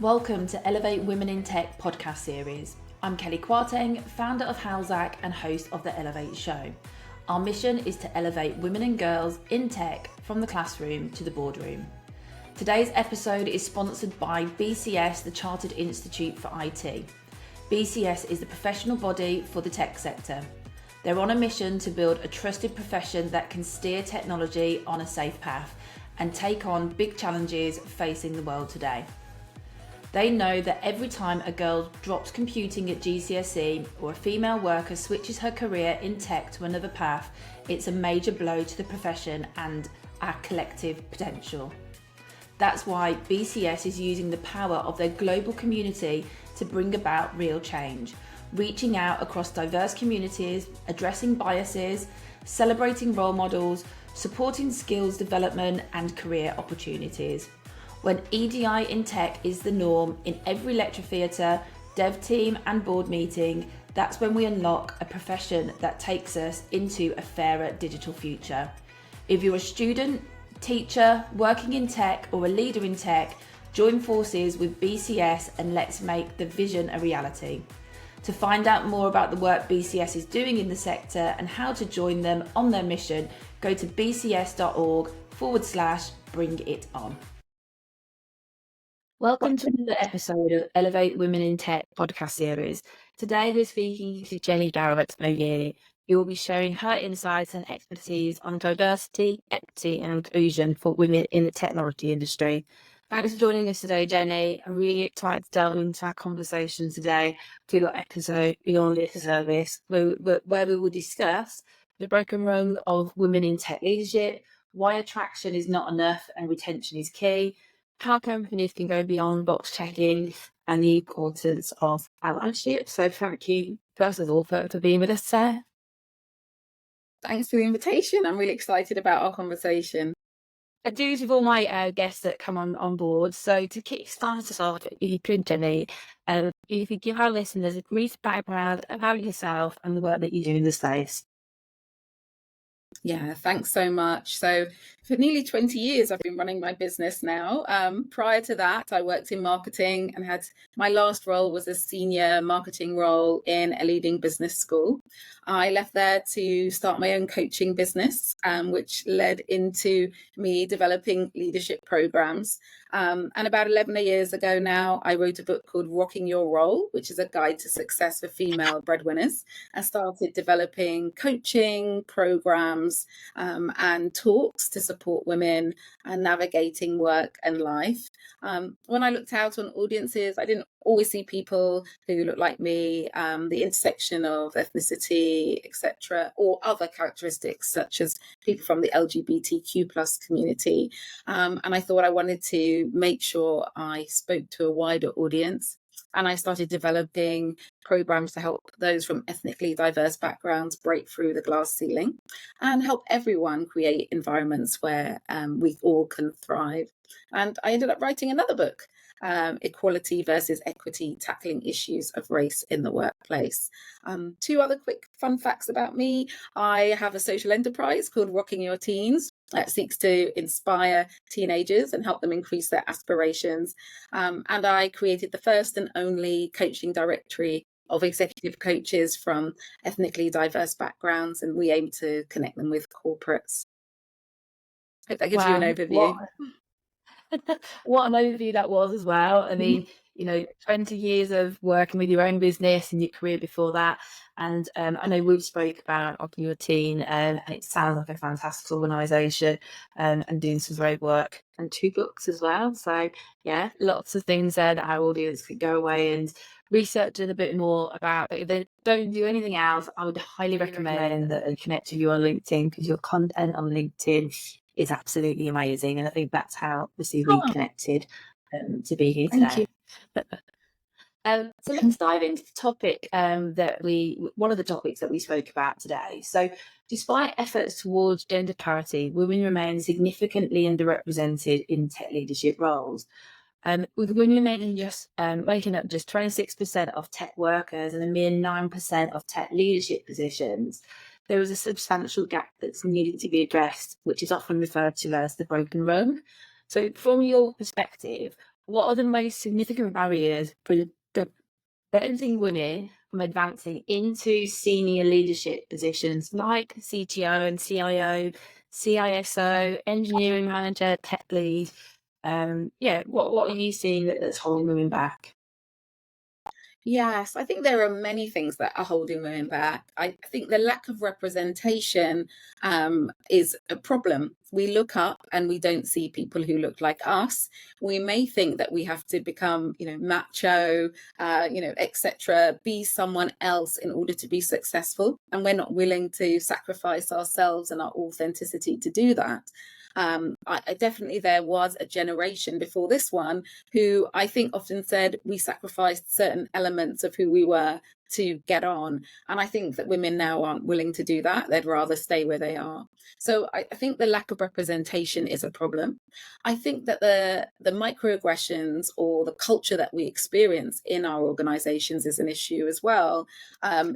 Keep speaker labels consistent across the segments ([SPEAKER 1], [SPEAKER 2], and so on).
[SPEAKER 1] Welcome to Elevate Women in Tech podcast series. I'm Kellie Kwarteng, founder of Halzac and host of the Elevate Show. Our mission is to elevate women and girls in tech from the classroom to the boardroom. Today's episode is sponsored by BCS, the Chartered Institute for IT. BCS is the professional body for the tech sector. They're on a mission to build a trusted profession that can steer technology on a safe path and take on big challenges facing the world today. They know that every time a girl drops computing at GCSE or a female worker switches her career in tech to another path, it's a major blow to the profession and our collective potential. That's why BCS is using the power of their global community to bring about real change, reaching out across diverse communities, addressing biases, celebrating role models, supporting skills development and career opportunities. When EDI in tech is the norm in every lecture theatre, dev team and board meeting, that's when we unlock a profession that takes us into a fairer digital future. If you're a student, teacher, working in tech or a leader in tech, join forces with BCS and let's make the vision a reality. To find out more about the work BCS is doing in the sector and how to join them on their mission, go to bcs.org/bringiton. Welcome to another episode of Elevate Women in Tech podcast series. Today we're speaking to Jenny Garrett OBE, who will be sharing her insights and expertise on diversity, equity and inclusion for women in the technology industry. Thanks for joining us today, Jenny. I'm really excited to delve into our conversation today for your episode Beyond the Service, where we will discuss the broken role of women in tech leadership, why attraction is not enough and retention is key, how companies can go beyond box checking, and the importance of allyship. So thank you, first of all, for being with us today.
[SPEAKER 2] Thanks for the invitation. I'm really excited about our conversation.
[SPEAKER 1] I do with all my guests that come on board. So to kick start us off, if you could, Jenny, if you could give our listeners a brief background about yourself and the work that you do in the space.
[SPEAKER 2] Yeah, thanks so much. So for nearly 20 years, I've been running my business now. Prior to that, I worked in marketing and had my last role was a senior marketing role in a leading business school. I left there to start my own coaching business, which led into me developing leadership programs. And about 11 years ago now, I wrote a book called Rocking Your Role, which is a guide to success for female breadwinners, and started developing coaching programs and talks to support women and navigating work and life. When I looked out on audiences, I didn't always see people who look like me, the intersection of ethnicity, etc., or other characteristics such as people from the LGBTQ plus community. And I thought I wanted to make sure I spoke to a wider audience. And I started developing programs to help those from ethnically diverse backgrounds break through the glass ceiling and help everyone create environments where we all can thrive. And I ended up writing another book, Equality versus Equity, Tackling Issues of Race in the Workplace. Two other quick fun facts about me. I have a social enterprise called Rocking Your Teens that seeks to inspire teenagers and help them increase their aspirations. And I created the first and only coaching directory of executive coaches from ethnically diverse backgrounds, and we aim to connect them with corporates. Hope that gives you an overview.
[SPEAKER 1] What an overview that was as well. I mean, 20 years of working with your own business and your career before that. And I know we've spoke about Rocking Your Teen, and it sounds like a fantastic organisation and doing some great work, and 2 books as well. So yeah, lots of things there that our audience could go away and research a bit more about. But if they don't do anything else, I would highly recommend that they connect with you on LinkedIn, because your content on LinkedIn is absolutely amazing, and I think that's how we connected to be here today. So let's dive into the topic one of the topics that we spoke about today. So despite efforts towards gender parity, women remain significantly underrepresented in tech leadership roles. With women making up just 26% of tech workers and a mere 9% of tech leadership positions, there was a substantial gap that's needed to be addressed, which is often referred to as the broken rung. So from your perspective,
[SPEAKER 3] what are the most significant barriers preventing women from advancing into senior leadership positions like CTO and CIO, CISO, engineering manager, tech lead? What are you seeing that's holding women back?
[SPEAKER 2] Yes, I think there are many things that are holding women back. I think the lack of representation is a problem. We look up and we don't see people who look like us. We may think that we have to become, macho, etc., be someone else in order to be successful, and we're not willing to sacrifice ourselves and our authenticity to do that. I definitely, there was a generation before this one who I think often said we sacrificed certain elements of who we were to get on. And I think that women now aren't willing to do that. They'd rather stay where they are. So I think the lack of representation is a problem. I think that the microaggressions or the culture that we experience in our organizations is an issue as well.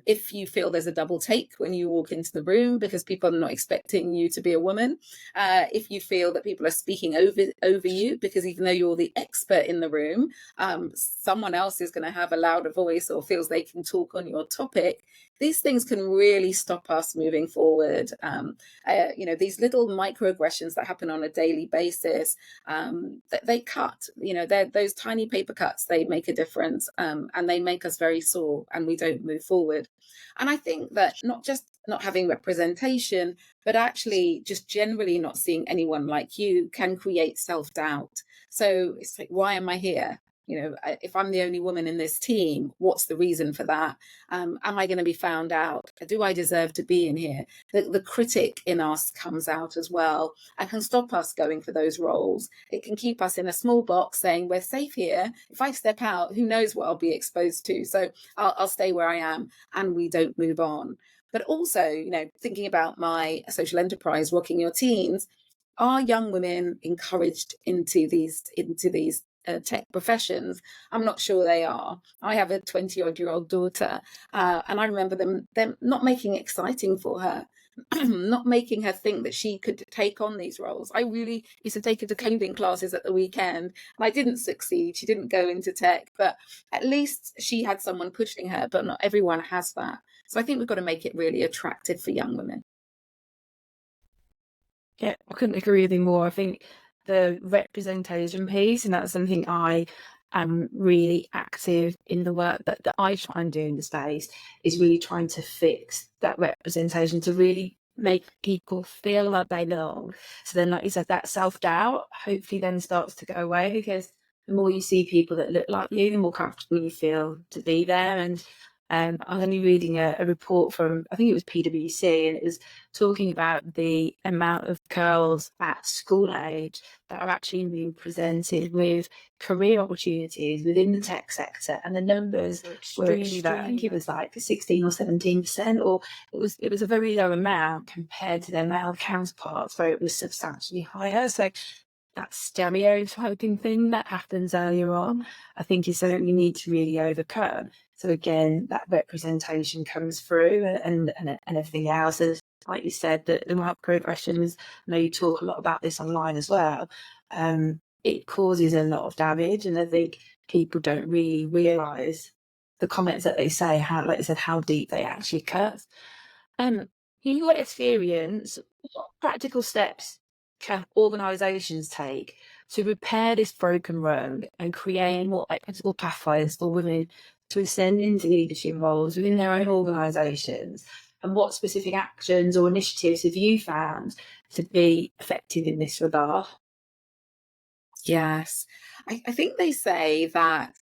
[SPEAKER 2] If you feel there's a double take when you walk into the room because people are not expecting you to be a woman, if you feel that people are speaking over you because even though you're the expert in the room, someone else is going to have a louder voice or feels they can talk on your topic, these things can really stop us moving forward. These little microaggressions that happen on a daily basis, they cut, they're those tiny paper cuts, they make a difference, and they make us very sore and we don't move forward. And I think that not just not having representation, but actually just generally not seeing anyone like you can create self-doubt. So it's like, why am I here? If I'm the only woman in this team, what's the reason for that? Am I going to be found out? Do I deserve to be in here? The critic in us comes out as well and can stop us going for those roles. It can keep us in a small box saying we're safe here. If I step out, who knows what I'll be exposed to? So I'll stay where I am, and we don't move on. But also, thinking about my social enterprise, Rocking Your Teens, are young women encouraged into these tech professions? I'm not sure they are. I have a 20-odd-year-old daughter, and I remember them not making it exciting for her, not making her think that she could take on these roles. I really used to take her to coding classes at the weekend, and I didn't succeed. She didn't go into tech, but at least she had someone pushing her, but not everyone has that. So I think we've got to make it really attractive for young women.
[SPEAKER 3] Yeah, I couldn't agree with you more. I think the representation piece, and that's something I am really active in the work that I try and do in the space, is really trying to fix that representation to really make people feel like they belong. So then, like you said, that self-doubt hopefully then starts to go away, because the more you see people that look like you, the more comfortable you feel to be there. And I was only reading a report from, I think it was PwC, and it was talking about the amount of girls at school age that are actually being presented with career opportunities within the tech sector, and the numbers were extremely low. I think it was like 16 or 17%, or it was a very low amount compared to their male counterparts, where it was substantially higher. So that stereotyping thing that happens earlier on, I think, is something we need to really overcome. So again, that representation comes through, and everything else is, like you said, the microaggressions. I know you talk a lot about this online as well. It causes a lot of damage, and I think people don't really realise the comments that they say, how, like I said, how deep they actually cut. In your experience, what practical steps can organisations take to repair this broken rung and create more equitable pathways for women to ascend into leadership roles within their own organisations? And what specific actions or initiatives have you found to be effective in this regard?
[SPEAKER 2] Yes, I think they say that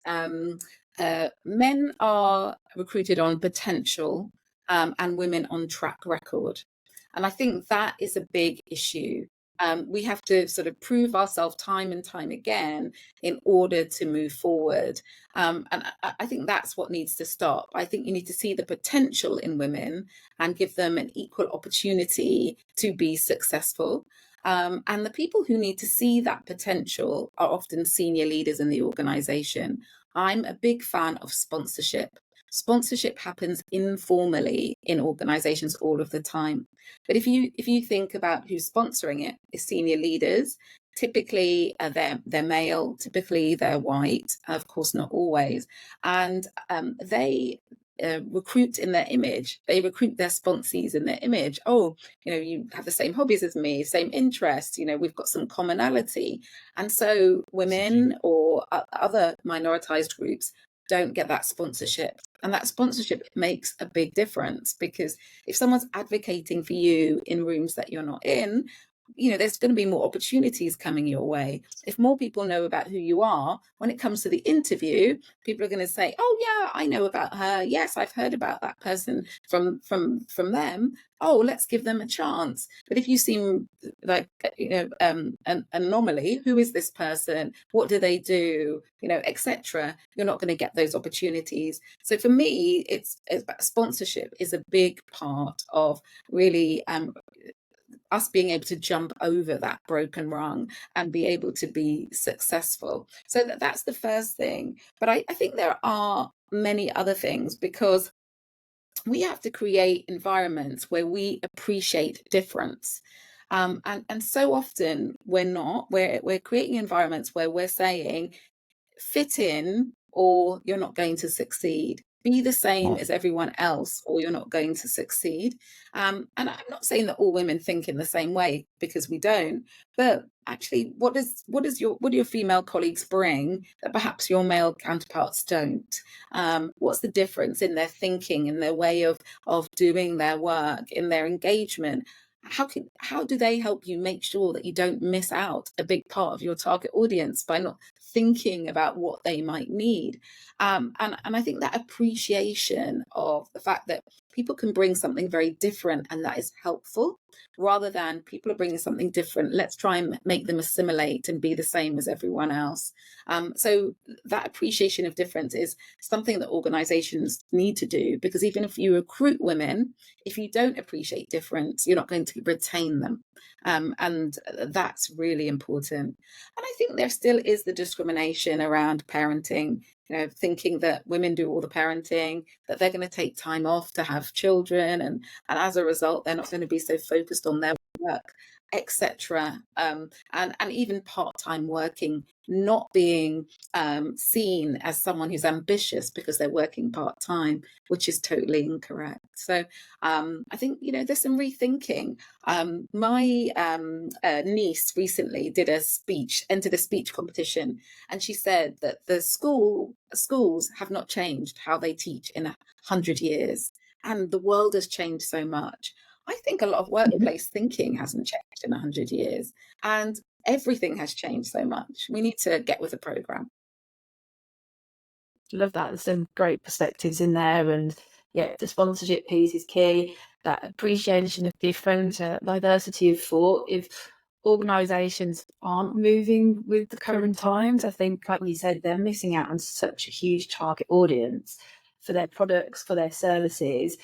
[SPEAKER 2] men are recruited on potential, and women on track record. And I think that is a big issue. We have to sort of prove ourselves time and time again in order to move forward. And I think that's what needs to stop. I think you need to see the potential in women and give them an equal opportunity to be successful. And the people who need to see that potential are often senior leaders in the organization. I'm a big fan of sponsorship. Sponsorship happens informally in organizations all of the time. But if you think about who's sponsoring it, it's senior leaders. Typically, they're male. Typically, they're white. Of course, not always. And they recruit in their image. They recruit their sponsees in their image. Oh, you have the same hobbies as me, same interests. We've got some commonality. And so women or other minoritized groups don't get that sponsorship. And that sponsorship makes a big difference, because if someone's advocating for you in rooms that you're not in, there's going to be more opportunities coming your way. If more people know about who you are, when it comes to the interview, people are going to say, oh yeah, I know about her. Yes, I've heard about that person from them. Oh, let's give them a chance. But if you seem like, an anomaly, who is this person? What do they do? Etc. You're not going to get those opportunities. So for me, it's sponsorship is a big part of really us being able to jump over that broken rung and be able to be successful. So that's the first thing. But I think there are many other things, because we have to create environments where we appreciate difference. And so often we're creating environments where we're saying, fit in or you're not going to succeed. Be the same as everyone else or you're not going to succeed. And I'm not saying that all women think in the same way, because we don't. But actually, what do your female colleagues bring that perhaps your male counterparts don't? What's the difference in their thinking, in their way of doing their work, in their engagement? How do they help you make sure that you don't miss out a big part of your target audience by not thinking about what they might need? And I think that appreciation of the fact that people can bring something very different and that is helpful, rather than people are bringing something different, let's try and make them assimilate and be the same as everyone else. So that appreciation of difference is something that organizations need to do, because even if you recruit women, if you don't appreciate difference, you're not going to retain them. And that's really important. And I think there still is the discrimination around parenting, thinking that women do all the parenting, that they're going to take time off to have children, and as a result, they're not going to be so focused on their work, etc. And even part-time working not being seen as someone who's ambitious because they're working part-time, which is totally incorrect. So I think, there's some rethinking. My niece recently entered a speech competition, and she said that the schools have not changed how they teach in 100 years, and the world has changed so much. I think a lot of workplace thinking hasn't changed in 100 years, and everything has changed so much. We need to get with the program.
[SPEAKER 3] Love that. There's some great perspectives in there, and yeah, the sponsorship piece is key. That appreciation of difference, diversity of thought. If organisations aren't moving with the current times, I think, like you said, they're missing out on such a huge target audience for their products, for their services,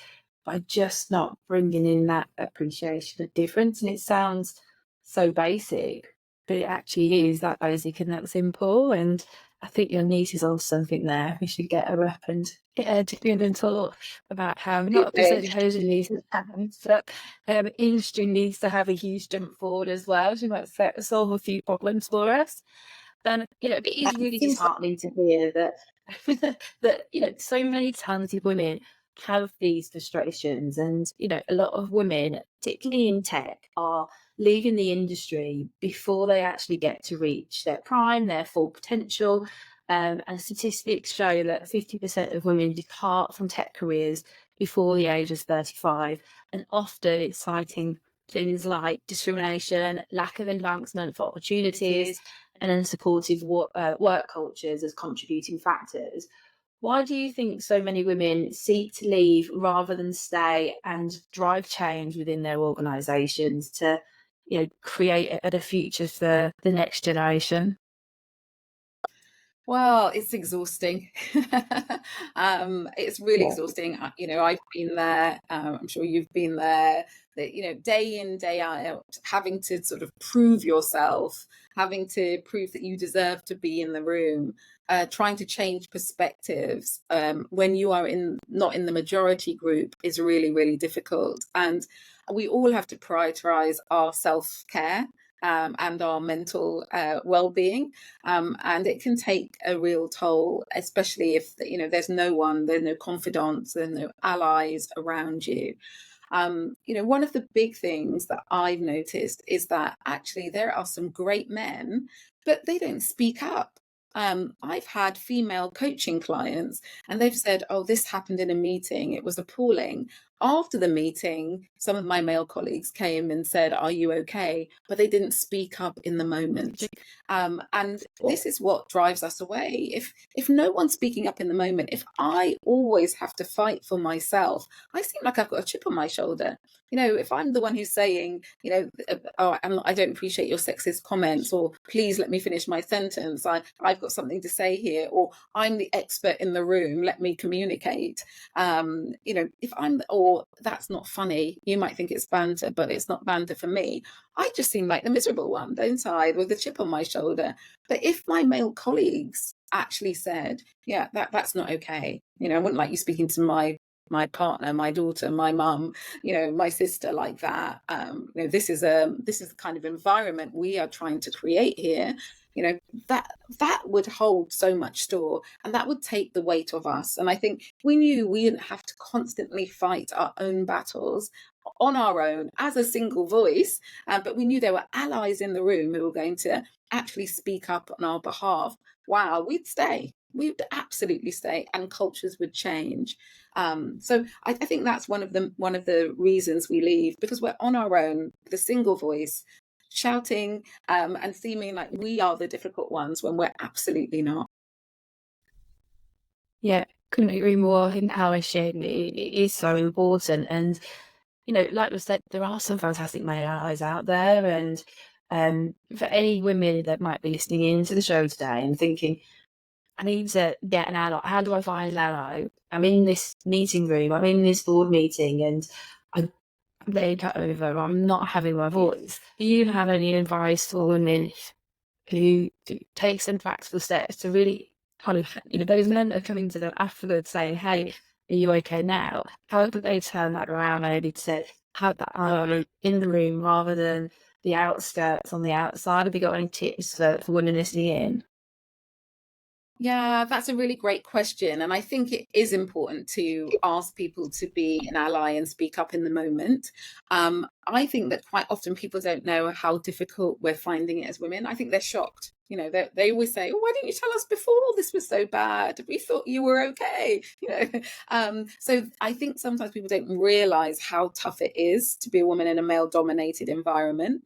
[SPEAKER 3] by just not bringing in that appreciation of difference. And it sounds so basic, but it actually is that basic and that simple. And I think your niece is also something there. We should get her up and get her to be and talk about how not supposedly but industry needs to have a huge jump forward as well. She might solve a few problems for us. Then it is really disheartening to hear that that so many talented women have these frustrations, and a lot of women, particularly in tech, are leaving the industry before they actually get to reach their prime, their full potential. And statistics show that 50% of women depart from tech careers before the age of 35, and often it's citing things like discrimination, lack of advancement for opportunities, and unsupportive work cultures as contributing factors. Why do you think so many women seek to leave rather than stay and drive change within their organisations to, create a better future for the next generation?
[SPEAKER 2] Well, it's exhausting. It's really exhausting. I've been there. I'm sure you've been there. That, day in, day out, having to sort of prove yourself, having to prove that you deserve to be in the room, trying to change perspectives when you are not in the majority group is really, really difficult. And we all have to prioritize our self-care. and our mental well-being, and it can take a real toll, especially if there's no confidants, there's no allies around you. One of the big things that I've noticed is that actually there are some great men, but they don't speak up. I've had female coaching clients and they've said, oh, this happened in a meeting. It was appalling. After the meeting, some of my male colleagues came and said, are you okay? But they didn't speak up in the moment. And this is what drives us away. If no one's speaking up in the moment, if I always have to fight for myself, I seem like I've got a chip on my shoulder. If I'm the one who's saying, oh, I don't appreciate your sexist comments, or please let me finish my sentence, I've got something to say here, or I'm the expert in the room, let me communicate. If I'm, or that's not funny, you might think it's banter, but it's not banter for me. I just seem like the miserable one, don't I, with the chip on my shoulder. But if my male colleagues actually said, yeah, that's not okay, I wouldn't like you speaking to my partner, my daughter, my mum, my sister like that. This is the kind of environment we are trying to create here. That would hold so much store, and that would take the weight of us. And I think we knew we didn't have to constantly fight our own battles on our own as a single voice, but we knew there were allies in the room who were going to actually speak up on our behalf. Wow, we'd stay. We would absolutely stay, and cultures would change. So I think that's one of the reasons we leave, because we're on our own, the single voice, shouting and seeming like we are the difficult ones when we're absolutely not.
[SPEAKER 3] Yeah, couldn't agree more. I think allyship it is so important, and like we said, there are some fantastic male allies out there, and for any women that might be listening into the show today and thinking, I need to get an ally. How do I find an ally? I'm in this meeting room, I'm in this board meeting, and I'm being cut over, I'm not having my voice. Do you have any advice for women who take some practical steps to really kind of, those men are coming to them afterwards saying, hey, are you okay now? How do they turn that around, maybe to have that ally in the room rather than the outskirts on the outside? Have you got any tips for women listening in?
[SPEAKER 2] Yeah, that's a really great question. And I think it is important to ask people to be an ally and speak up in the moment. I think that quite often people don't know how difficult we're finding it as women. I think they're shocked. They always say, oh, why didn't you tell us before this was so bad? We thought you were okay. So I think sometimes people don't realize how tough it is to be a woman in a male dominated environment,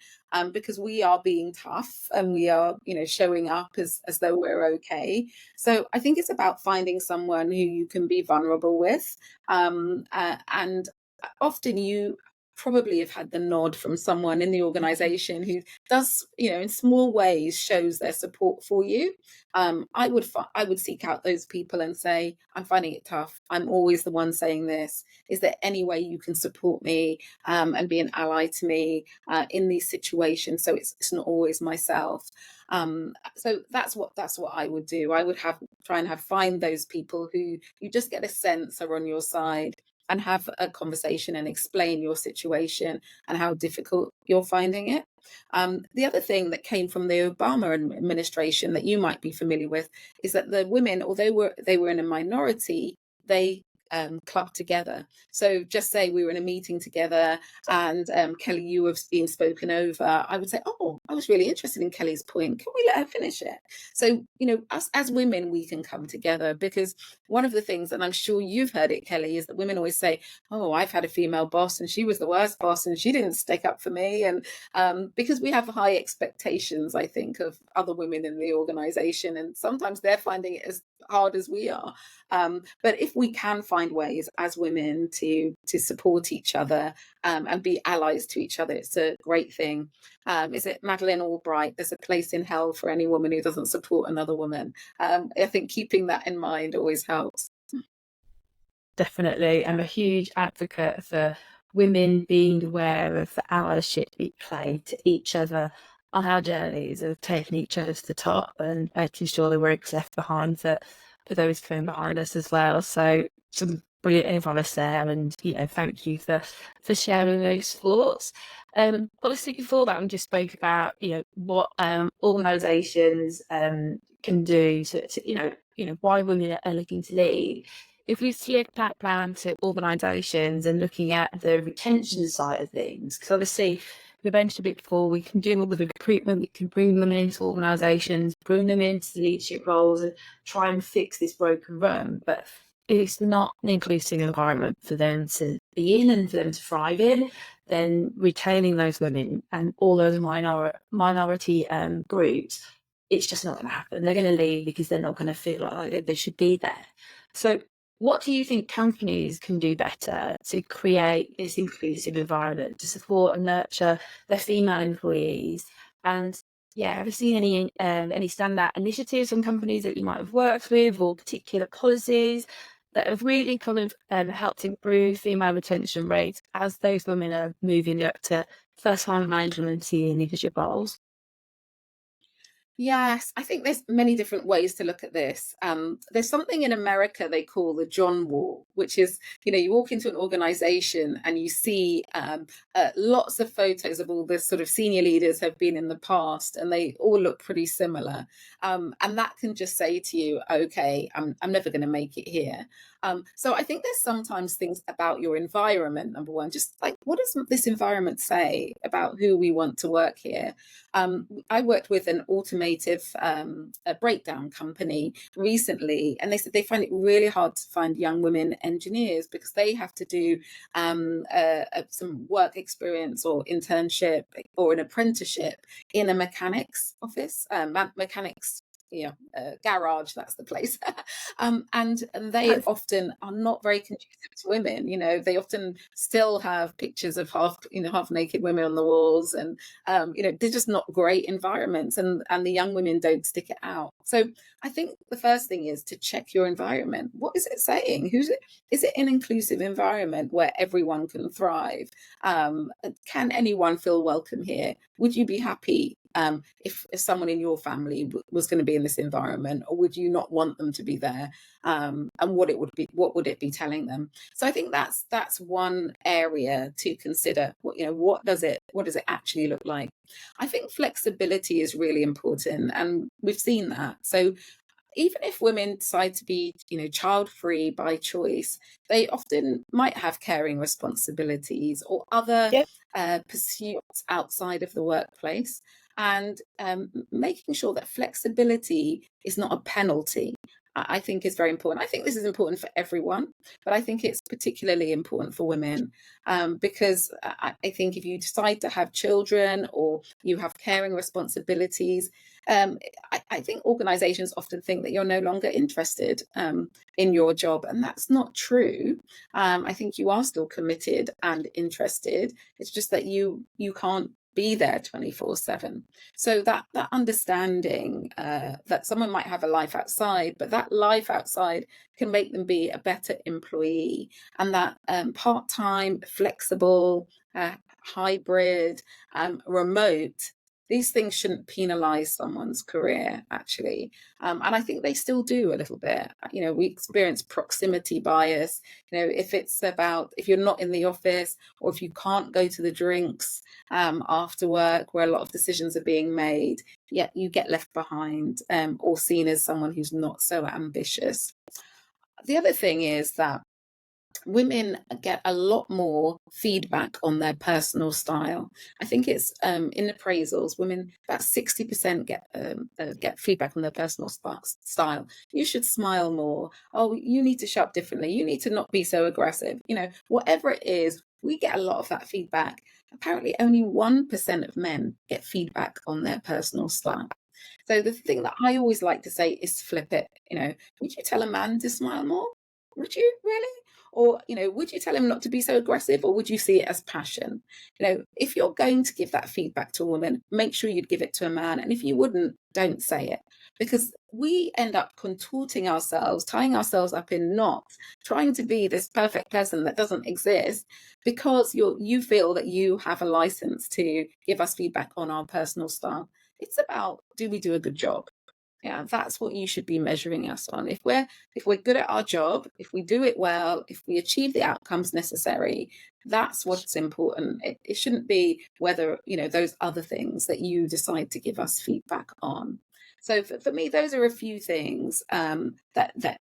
[SPEAKER 2] because we are being tough and we are, showing up as though we're okay. So I think it's about finding someone who you can be vulnerable with. And often you probably have had the nod from someone in the organization who does, in small ways shows their support for you. I would seek out those people and say, I'm finding it tough. I'm always the one saying this. Is there any way you can support me and be an ally to me in these situations? So it's not always myself. So that's what I would do. I would find those people who you just get a sense are on your side, and have a conversation and explain your situation and how difficult you're finding it. The other thing that came from the Obama administration that you might be familiar with is that the women, although they were in a minority, they clubbed together. So just say we were in a meeting together and Kellie, you have been spoken over. I would say, oh, I was really interested in Kellie's point. Can we let her finish it? So, us as women, we can come together, because one of the things, and I'm sure you've heard it, Kellie, is that women always say, oh, I've had a female boss and she was the worst boss and she didn't stick up for me. And because we have high expectations, I think, of other women in the organization, and sometimes they're finding it as hard as we are. But if we can find ways as women to support each other and be allies to each other, it's a great thing. Is it Madeleine Albright? There's a place in hell for any woman who doesn't support another woman. I think keeping that in mind always helps.
[SPEAKER 3] Definitely. I'm a huge advocate for women being aware of the allyship we play to each other on our journeys of taking each other to the top and making sure that we're left behind for those coming behind us as well. So some brilliant advice there, and thank you for sharing those thoughts. Obviously, before that, we just spoke about what organisations can do to why women are looking to leave. If we flip that down to organisations and looking at the retention side of things, because obviously we mentioned a bit before, we can do all the recruitment, we can bring them into organisations, bring them into leadership roles, and try and fix this broken run, but it's not an inclusive environment for them to be in and for them to thrive in, then retaining those women and all those minority groups, it's just not going to happen. They're going to leave because they're not going to feel like they should be there. So what do you think companies can do better to create this inclusive environment, to support and nurture their female employees? And have you seen any standout initiatives from companies that you might have worked with, or particular policies that have really kind of helped improve female retention rates as those women are moving up to first-time management and leadership roles?
[SPEAKER 2] Yes, I think there's many different ways to look at this. There's something in America they call the John Wall, which is, you walk into an organization and you see lots of photos of all the sort of senior leaders have been in the past, and they all look pretty similar. And that can just say to you, okay, I'm never going to make it here. So I think there's sometimes things about your environment, number one, just like, what does this environment say about who we want to work here? I worked with an automotive a breakdown company recently, and they said they find it really hard to find young women engineers because they have to do some work experience or internship or an apprenticeship in a mechanics office, mechanics garage, that's the place. And they often are not very conducive to women. They often still have pictures of half naked women on the walls, and they're just not great environments, and the young women don't stick it out. So I think the first thing is to check your environment. What is it saying? Is it an inclusive environment where everyone can thrive? Can anyone feel welcome here? Would you be happy if someone in your family was going to be in this environment, or would you not want them to be there? And what would it be telling them? So I think that's one area to consider. What does it actually look like? I think flexibility is really important, and we've seen that. So even if women decide to be, child-free by choice, they often might have caring responsibilities or other
[SPEAKER 3] Yep.
[SPEAKER 2] pursuits outside of the workplace. And making sure that flexibility is not a penalty, I think is very important. I think this is important for everyone, but I think it's particularly important for women, because I think if you decide to have children or you have caring responsibilities, I think organizations often think that you're no longer interested in your job, and that's not true. I think you are still committed and interested. It's just that you can't be there 24/7. So that understanding that someone might have a life outside, but that life outside can make them be a better employee, and that part-time, flexible, hybrid, remote, these things shouldn't penalize someone's career, actually. And I think they still do a little bit. We experience proximity bias. If you're not in the office, or if you can't go to the drinks after work where a lot of decisions are being made, yet you get left behind, or seen as someone who's not so ambitious. The other thing is that women get a lot more feedback on their personal style. I think it's in appraisals, women about 60% get feedback on their personal style. You should smile more. Oh, you need to show up differently. You need to not be so aggressive. Whatever it is, we get a lot of that feedback. Apparently, only 1% of men get feedback on their personal style. So the thing that I always like to say is flip it. Would you tell a man to smile more? Would you really? Or, would you tell him not to be so aggressive, or would you see it as passion? If you're going to give that feedback to a woman, make sure you'd give it to a man. And if you wouldn't, don't say it, because we end up contorting ourselves, tying ourselves up in knots, trying to be this perfect person that doesn't exist, because you feel that you have a license to give us feedback on our personal style. It's about, do we do a good job? Yeah, that's what you should be measuring us on. If we're good at our job, if we do it well, if we achieve the outcomes necessary, that's what's important. It shouldn't be whether, those other things that you decide to give us feedback on. So for me, those are a few things that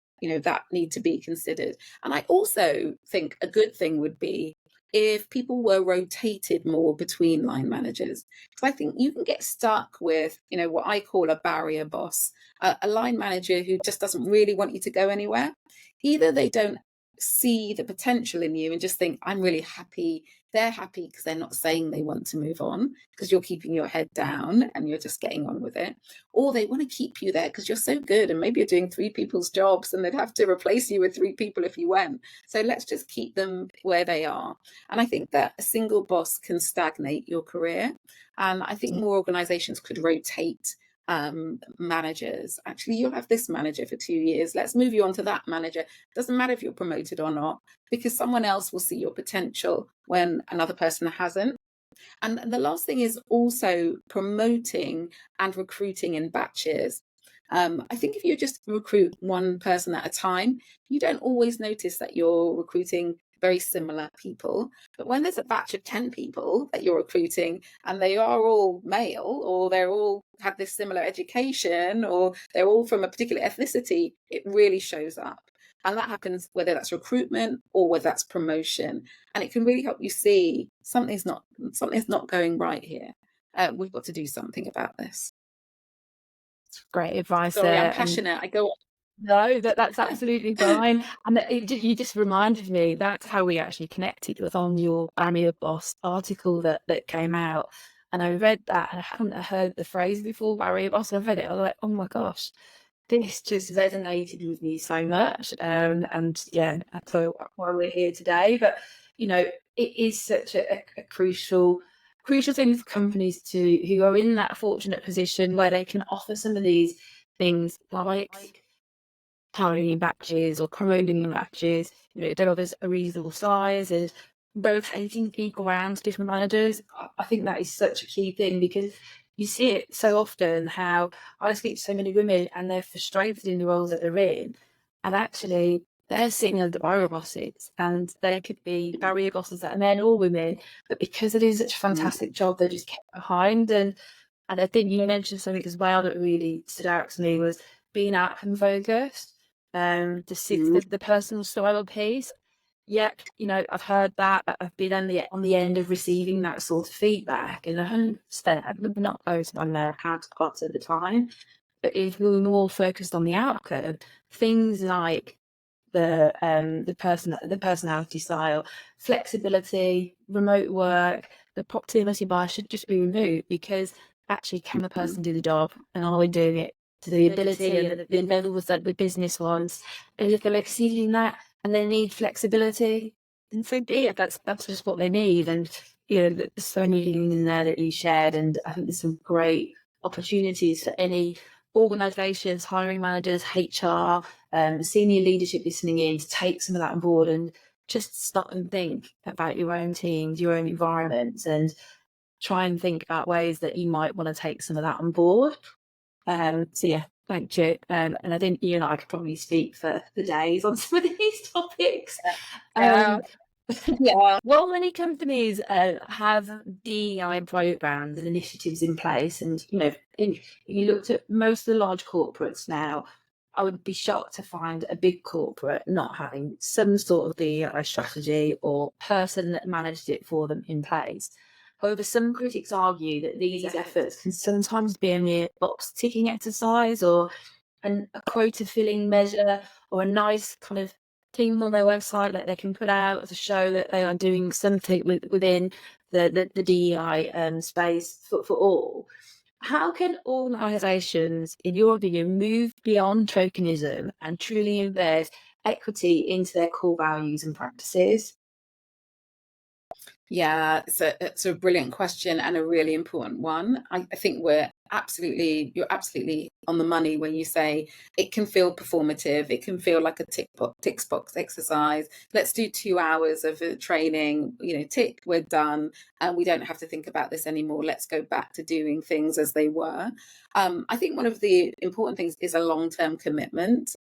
[SPEAKER 2] need to be considered. And I also think a good thing would be if people were rotated more between line managers. Because I think you can get stuck with, what I call a barrier boss, a line manager who just doesn't really want you to go anywhere. Either they don't see the potential in you and just think, I'm really happy. They're happy because they're not saying they want to move on because you're keeping your head down and you're just getting on with it. Or they want to keep you there because you're so good and maybe you're doing 3 people's jobs and they'd have to replace you with 3 people if you went. So let's just keep them where they are. And I think that a single boss can stagnate your career. And I think more organizations could rotate managers. Actually, you'll have this manager for 2 years. Let's move you on to that manager. Doesn't matter if you're promoted or not, because someone else will see your potential when another person hasn't. And the last thing is also promoting and recruiting in batches. I think if you just recruit one person at a time, you don't always notice that you're recruiting very similar people. But when there's a batch of 10 people that you're recruiting and they are all male, or they're all have this similar education, or they're all from a particular ethnicity, it really shows up. And that happens whether that's recruitment or whether that's promotion. And it can really help you see something's not going right here. We've got to do something about this.
[SPEAKER 3] Great advice.
[SPEAKER 2] Sorry, I'm passionate. I go on.
[SPEAKER 3] No, that's absolutely fine. And you just reminded me, that's how we actually connected. It was on your Barrier Boss article that came out. And I read that, and I hadn't heard the phrase before, Barrier Boss. And I read it, I was like, oh my gosh, this just resonated with me so much. And yeah, that's why we're here today. But, it is such a crucial thing for companies who are in that fortunate position where they can offer some of these things like hiring batches or promoting batches, that others a reasonable size, and rotating people around to different managers. I think that is such a key thing, because you see it so often how I speak to so many women and they're frustrated in the roles that they're in, and actually they're sitting under barrier bosses, and there could be barrier bosses that are men or women, but because it is such a fantastic job, they're just kept behind. And I think you mentioned something as well that really stood out to me, was being outcome focused. The personal style piece. Yeah, I've heard that. I've been on the end of receiving that sort of feedback, and 100%, I've not posted on their counterparts at the time. But if we're more focused on the outcome, things like the personality style, flexibility, remote work, the proximity bias should just be removed, because actually, can the person do the job, and are we doing it to the ability and the levels that the business wants? And if they're exceeding that and they need flexibility, then so be it. That's just what they need. And there's so many things in there that you shared, and I think there's some great opportunities for any organisations, hiring managers, HR, senior leadership listening in, to take some of that on board and just stop and think about your own teams, your own environments, and try and think about ways that you might want to take some of that on board. So yeah, thank you. And I think you and I could probably speak for days on some of these topics.
[SPEAKER 2] Yeah.
[SPEAKER 3] Well, many companies have DEI programs and initiatives in place, and if you looked at most of the large corporates now, I would be shocked to find a big corporate not having some sort of DEI strategy or person that managed it for them in place. However, some critics argue that these efforts can sometimes be a mere box-ticking exercise, or a quota-filling measure, or a nice kind of thing on their website that they can put out to show that they are doing something within the DEI space for all. How can organisations, in your opinion, move beyond tokenism and truly embed equity into their core values and practices?
[SPEAKER 2] Yeah, it's a brilliant question and a really important one. I think we're you're absolutely on the money when you say it can feel performative. It can feel like a tick box exercise. Let's do 2 hours of training, tick, we're done. And we don't have to think about this anymore. Let's go back to doing things as they were. I think one of the important things is a long-term commitment.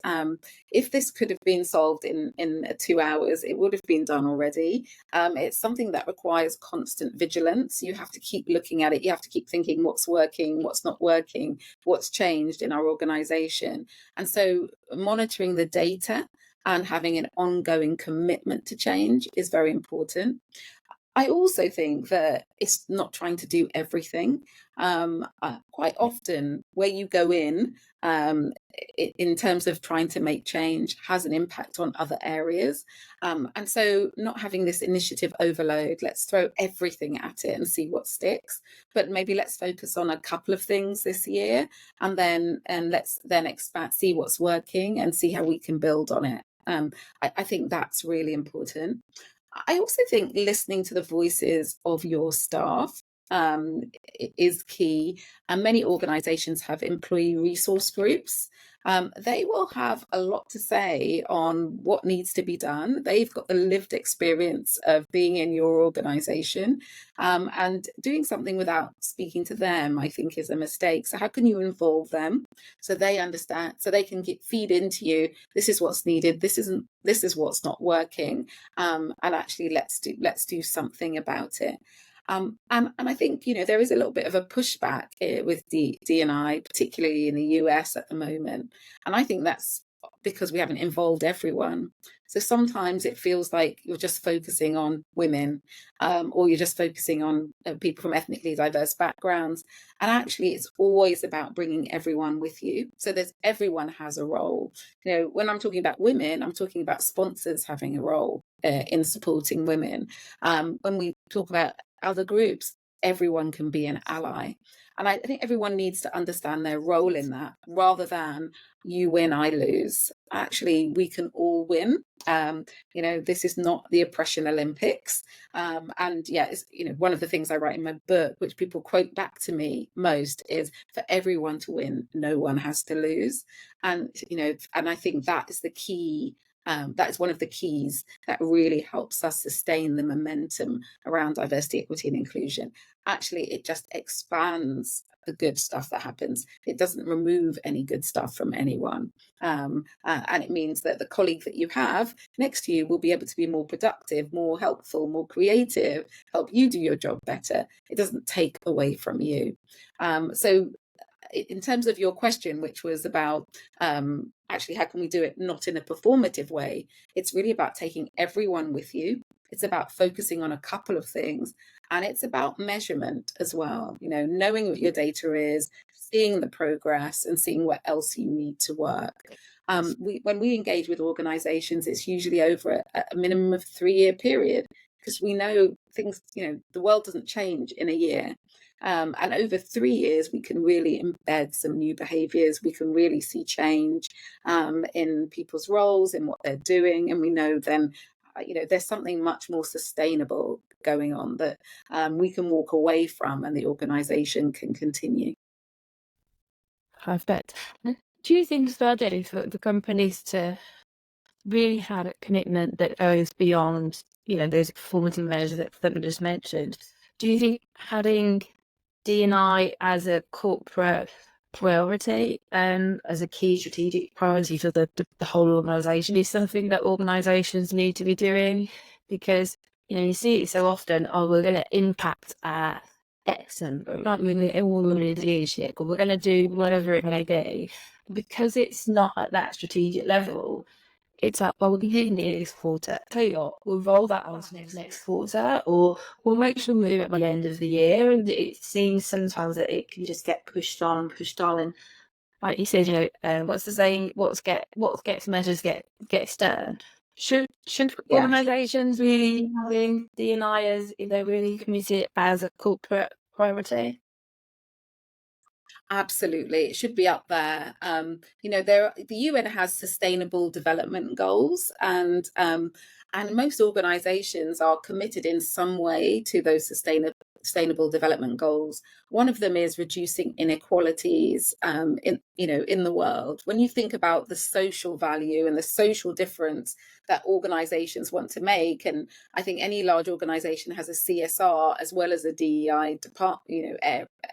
[SPEAKER 2] If this could have been solved in 2 hours, it would have been done already. It's something that requires constant vigilance. You have to keep looking at it. You have to keep thinking what's working, what's not working, what's changed in our organization. And so monitoring the data and having an ongoing commitment to change is very important. I also think that it's not trying to do everything. Quite often, where you go in terms of trying to make change, has an impact on other areas. And so not having this initiative overload, let's throw everything at it and see what sticks. But maybe let's focus on a couple of things this year, and let's then expand, see what's working and see how we can build on it. I think that's really important. I also think listening to the voices of your staff is key. And many organizations have employee resource groups. They will have a lot to say on what needs to be done. They've got the lived experience of being in your organization, and doing something without speaking to them, I think, is a mistake. So how can you involve them so they understand, so they can feed into you, this is what's needed, this is what's not working, and actually let's do something about it. And I think, there is a little bit of a pushback with D&I, particularly in the US at the moment. And I think that's because we haven't involved everyone. So sometimes it feels like you're just focusing on women, or you're just focusing on people from ethnically diverse backgrounds. And actually, it's always about bringing everyone with you. So everyone has a role. When I'm talking about women, I'm talking about sponsors having a role in supporting women. When we talk about other groups, everyone can be an ally. And I think everyone needs to understand their role in that, rather than you win, I lose. Actually, we can all win. This is not the oppression Olympics. And yeah, it's, one of the things I write in my book, which people quote back to me most, is for everyone to win, no one has to lose. And, and I think that is the key. That is one of the keys that really helps us sustain the momentum around diversity, equity, and inclusion. Actually, it just expands the good stuff that happens. It doesn't remove any good stuff from anyone. And it means that the colleague that you have next to you will be able to be more productive, more helpful, more creative, help you do your job better. It doesn't take away from you. So in terms of your question, which was about actually how can we do it not in a performative way, it's really about taking everyone with you. It's about focusing on a couple of things, and it's about measurement as well. Knowing what your data is, seeing the progress, and seeing where else you need to work. When we engage with organizations, it's usually over a minimum of 3-year period, because we know things, the world doesn't change in a year. And over 3 years, we can really embed some new behaviours. We can really see change in people's roles, in what they're doing. And we know then, there's something much more sustainable going on that we can walk away from, and the organisation can continue.
[SPEAKER 3] Perfect. Do you think it's valid for the companies to really have a commitment that goes beyond, those performance measures that we just mentioned? Do you think having D&I as a corporate priority and as a key strategic priority for the whole organisation is something that organisations need to be doing? Because you see it so often, we're going to impact X, and we're not really all leadership, or we're going to do whatever it may be. Because it's not at that strategic level, it's like, well, we'll be hitting the next quarter. Tell you what, we'll roll that on to next quarter, or we'll make sure we move it by the end of the year. And it seems sometimes that it can just get pushed on. And like you said, what's the saying? What gets measures gets done. Should organisations really having D&I as, really committed as a corporate priority?
[SPEAKER 2] Absolutely, it should be up there. The UN has sustainable development goals, and most organisations are committed in some way to those Sustainable Development Goals. One of them is reducing inequalities in the world. When you think about the social value and the social difference that organizations want to make, and I think any large organization has a CSR as well as a DEI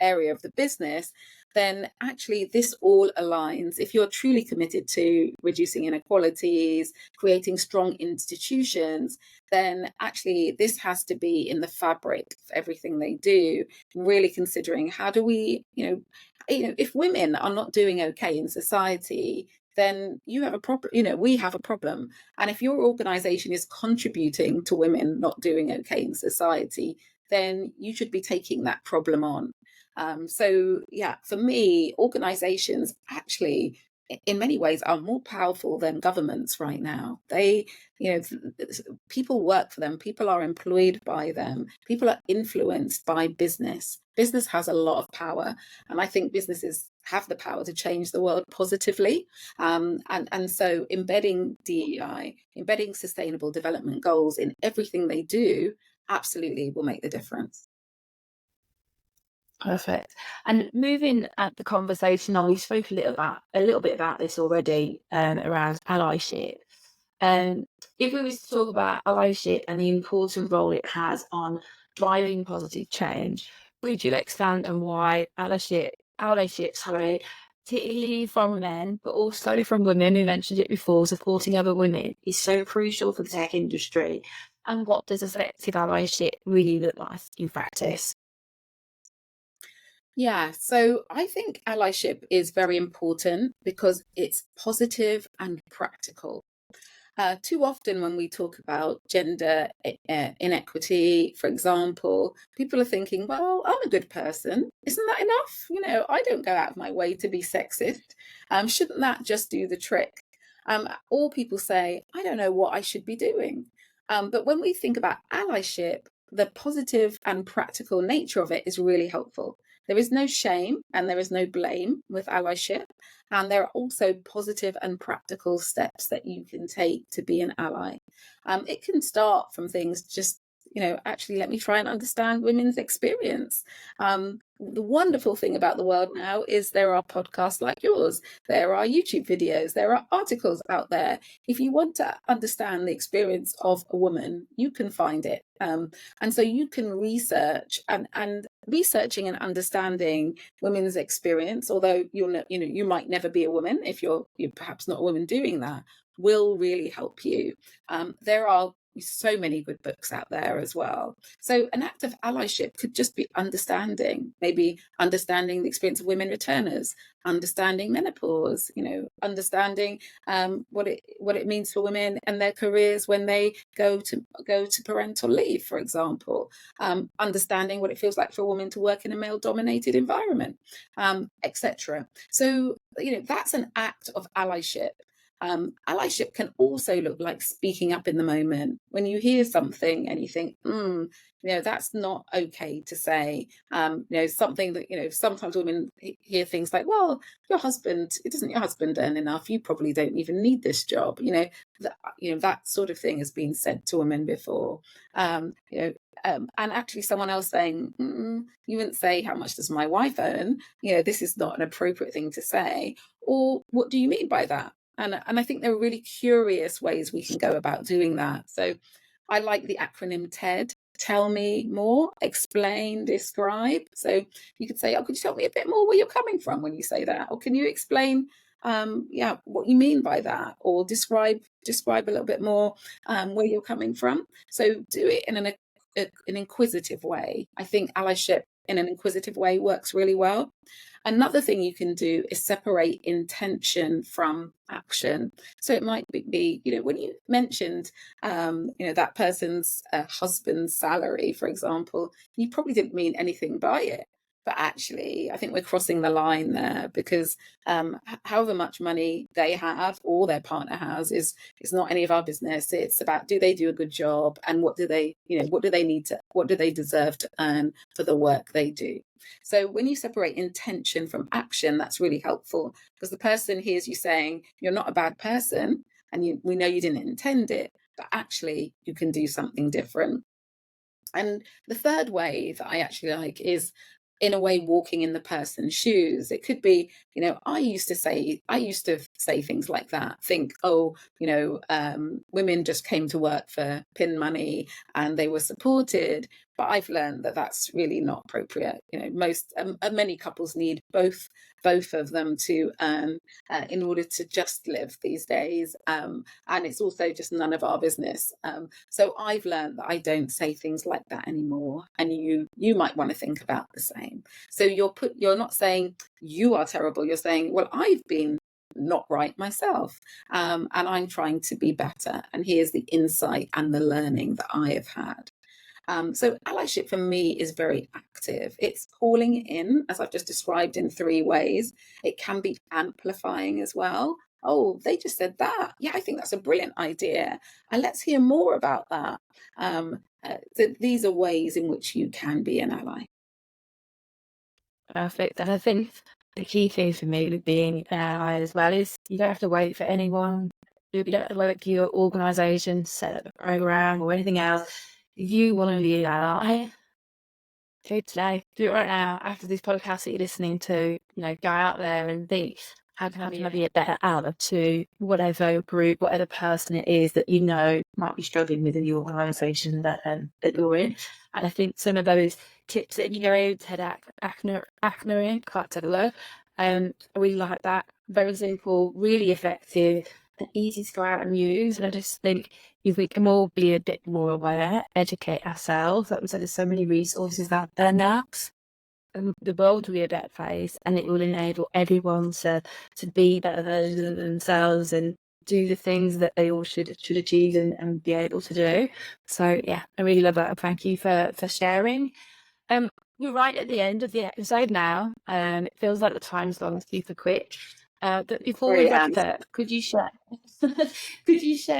[SPEAKER 2] area of the business, then actually this all aligns. If you're truly committed to reducing inequalities, creating strong institutions, then actually this has to be in the fabric of everything they do, really considering how do we, if women are not doing okay in society, then you have a problem, we have a problem. And if your organization is contributing to women not doing okay in society, then you should be taking that problem on. For me, organizations actually, in many ways, are more powerful than governments right now. They, people work for them, people are employed by them, people are influenced by business. Business has a lot of power, and I think businesses have the power to change the world positively. And so embedding DEI, embedding sustainable development goals in everything they do, absolutely will make the difference.
[SPEAKER 3] Perfect. And moving at the conversation on, we spoke a little bit about this already, around allyship. If we was to talk about allyship and the important role it has on driving positive change, would you expand on why allyship, particularly from men, but also from women, who mentioned it before, supporting other women is so crucial for the tech industry? And what does effective allyship really look like in practice?
[SPEAKER 2] Yeah, so I think allyship is very important because it's positive and practical. Too often when we talk about gender inequity, for example, people are thinking, well, I'm a good person. Isn't that enough? I don't go out of my way to be sexist. Shouldn't that just do the trick? Or people say, I don't know what I should be doing. But when we think about allyship, the positive and practical nature of it is really helpful. There is no shame and there is no blame with allyship. And there are also positive and practical steps that you can take to be an ally. It can start from things just, actually let me try and understand women's experience. The wonderful thing about the world now is there are podcasts like yours, there are YouTube videos, there are articles out there. If you want to understand the experience of a woman, you can find it. And so you can research, and researching and understanding women's experience, although you might never be a woman if you're perhaps not a woman doing that, will really help you. There are so many good books out there as well. So an act of allyship could just be maybe understanding the experience of women returners, understanding menopause, understanding what it means for women and their careers when they go to parental leave, for example, understanding what it feels like for a woman to work in a male-dominated environment, etc. So that's an act of allyship. Allyship can also look like speaking up in the moment when you hear something and you think, that's not okay to say. Something that, sometimes women hear things like, well, doesn't your husband earn enough? You probably don't even need this job. That sort of thing has been said to women before. And actually someone else saying, you wouldn't say, how much does my wife earn? This is not an appropriate thing to say. Or what do you mean by that? And I think there are really curious ways we can go about doing that. So I like the acronym TED, tell me more, explain, describe. So you could say, could you tell me a bit more where you're coming from when you say that? Or can you explain, what you mean by that? Or describe a little bit more where you're coming from. So do it in an inquisitive way. I think allyship in an inquisitive way works really well. Another thing you can do is separate intention from action. So it might be, when you mentioned, that person's husband's salary, for example, you probably didn't mean anything by it. But actually, I think we're crossing the line there, because however much money they have or their partner has is not any of our business. It's about, do they do a good job, and what do they deserve to earn for the work they do. So when you separate intention from action, that's really helpful, because the person hears you saying, you're not a bad person, and we know you didn't intend it, but actually you can do something different. And the third way that I actually like is, in a way, walking in the person's shoes. It could be, I used to say things like that. Think, oh, women just came to work for pin money and they were supported. But I've learned that that's really not appropriate. Many couples need both of them to earn in order to just live these days. And it's also just none of our business. So I've learned that I don't say things like that anymore. And you might want to think about the same. So you're not saying you are terrible. You're saying, well, I've been not right myself, and I'm trying to be better. And here's the insight and the learning that I have had. So allyship for me is very active. It's calling in, as I've just described, in 3 ways. It can be amplifying as well. Oh, they just said that. Yeah, I think that's a brilliant idea. And let's hear more about that. So these are ways in which you can be an ally.
[SPEAKER 3] Perfect. And I think the key thing for me with being an ally as well is you don't have to wait for anyone. You don't have to wait for your organisation to set up a program or anything else. If you want to be an ally, do it today. Do it right now. After these podcasts that you're listening to, go out there and think, how can I be a better ally to whatever group, whatever person it is that might be struggling within the organisation that you're in. And I think some of those tips that you gave, Ted Acne, can't tell the I really like that. Very simple, really effective, and easy to go out and use. And I just think if we can all be a bit more aware, educate ourselves, like we said, there's so many resources out there now. And the world will be a better place, and it will enable everyone to be better versions of themselves and do the things that they all should achieve and be able to do. So yeah, I really love that. Thank you for sharing. We're right at the end of the episode now, and it feels like the time's gone super quick. But before we wrap up, could you share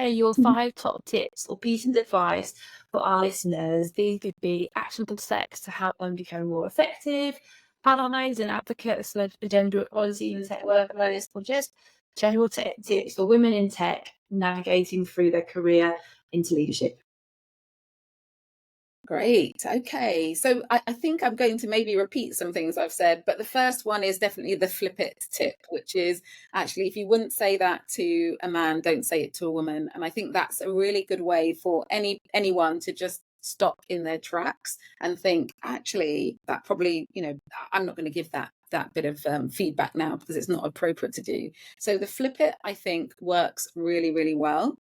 [SPEAKER 3] your 5 top tips or pieces of advice for our listeners? These could be actionable steps to help them become more effective, allies and advocates for gender equality in the tech workplace, or just general tech tips for women in tech navigating through their career into leadership.
[SPEAKER 2] Great. Okay. So I think I'm going to maybe repeat some things I've said, but the first one is definitely the flip it tip, which is actually, if you wouldn't say that to a man, don't say it to a woman. And I think that's a really good way for anyone to just stop in their tracks and think, actually, that probably, I'm not going to give that bit of feedback now because it's not appropriate to do. So the flip it, I think, works really, really well.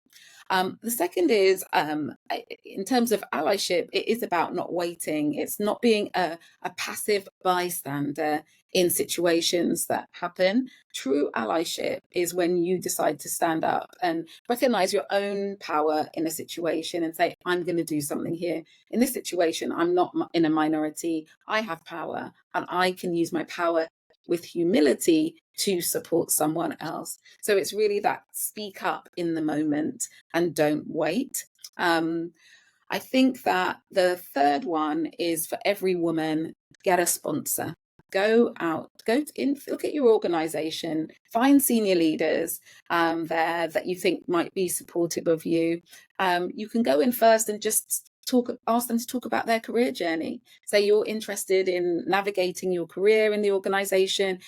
[SPEAKER 2] The second is, in terms of allyship, it is about not waiting. It's not being a passive bystander in situations that happen. True allyship is when you decide to stand up and recognize your own power in a situation and say, I'm going to do something here. In this situation, I'm not in a minority. I have power and I can use my power with humility to support someone else. So it's really that speak up in the moment and don't wait. I think that the third one is, for every woman, get a sponsor. Go in, look at your organization, find senior leaders there that you think might be supportive of you. You can go in first and just ask them to talk about their career journey. Say you're interested in navigating your career in the organization.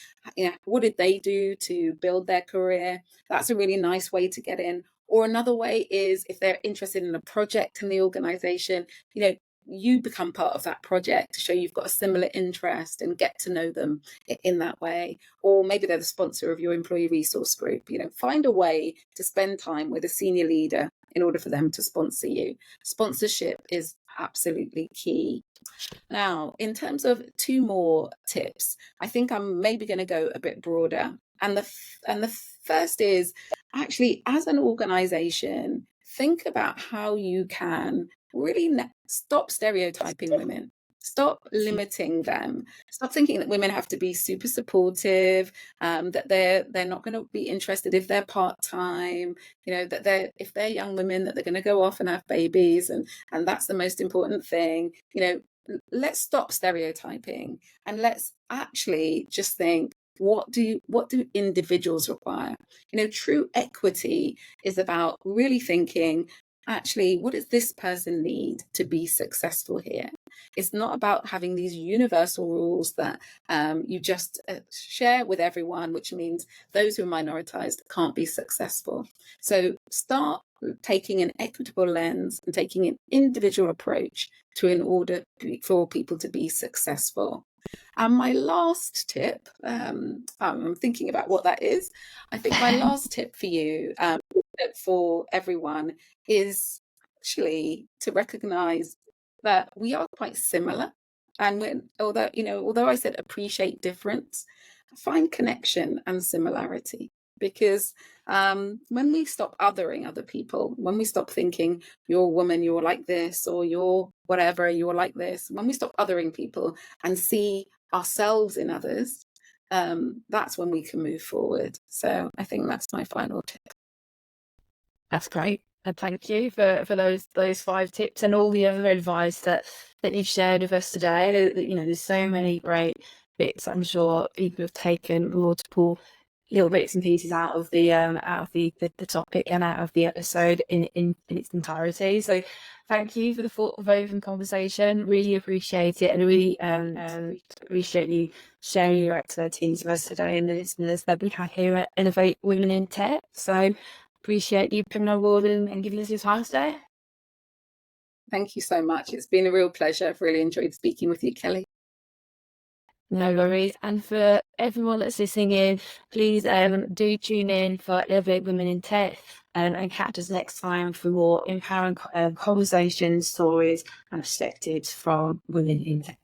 [SPEAKER 2] What did they do to build their career? That's a really nice way to get in. Or another way is, if they're interested in a project in the organization, you become part of that project to show you've got a similar interest and get to know them in that way. Or maybe they're the sponsor of your employee resource group. Find a way to spend time with a senior leader in order for them to sponsor you. Sponsorship is absolutely key. Now, in terms of 2 more tips, I think I'm maybe going to go a bit broader. And the first is, actually, as an organization, think about how you can really stop stereotyping women. Stop limiting them. Stop thinking that women have to be super supportive, that they're not going to be interested if they're part-time, that if they're young women, that they're going to go off and have babies, and that's the most important thing. Let's stop stereotyping and let's actually just think, what do individuals require? True equity is about really thinking, actually, what does this person need to be successful here? It's not about having these universal rules that you just share with everyone, which means those who are minoritized can't be successful. So start taking an equitable lens and taking an individual approach to in order for people to be successful. And my last tip, I'm thinking about what that is. I think my last tip for you, for everyone, is actually to recognize that we are quite similar. And although I said appreciate difference, find connection and similarity. Because when we stop othering other people, when we stop thinking you're a woman, you're like this, or you're whatever, you're like this, when we stop othering people and see ourselves in others, that's when we can move forward. So I think that's my final tip.
[SPEAKER 3] That's great. And thank you for those 5 tips and all the other advice that you've shared with us today. There's so many great bits. I'm sure people have taken multiple little bits and pieces out of the topic and out of the episode in its entirety. So thank you for the thought-provoking conversation. Really appreciate it, and really appreciate you sharing your expertise with us today and the listeners that we have here at Elevate Women in Tech. So appreciate you coming on board and giving us your time today.
[SPEAKER 2] Thank you so much. It's been a real pleasure. I've really enjoyed speaking with you, Kelly.
[SPEAKER 3] No worries. And for everyone that's listening in, please do tune in for Elevate Women in Tech and catch us next time for more empowering conversations, stories and perspectives from women in tech.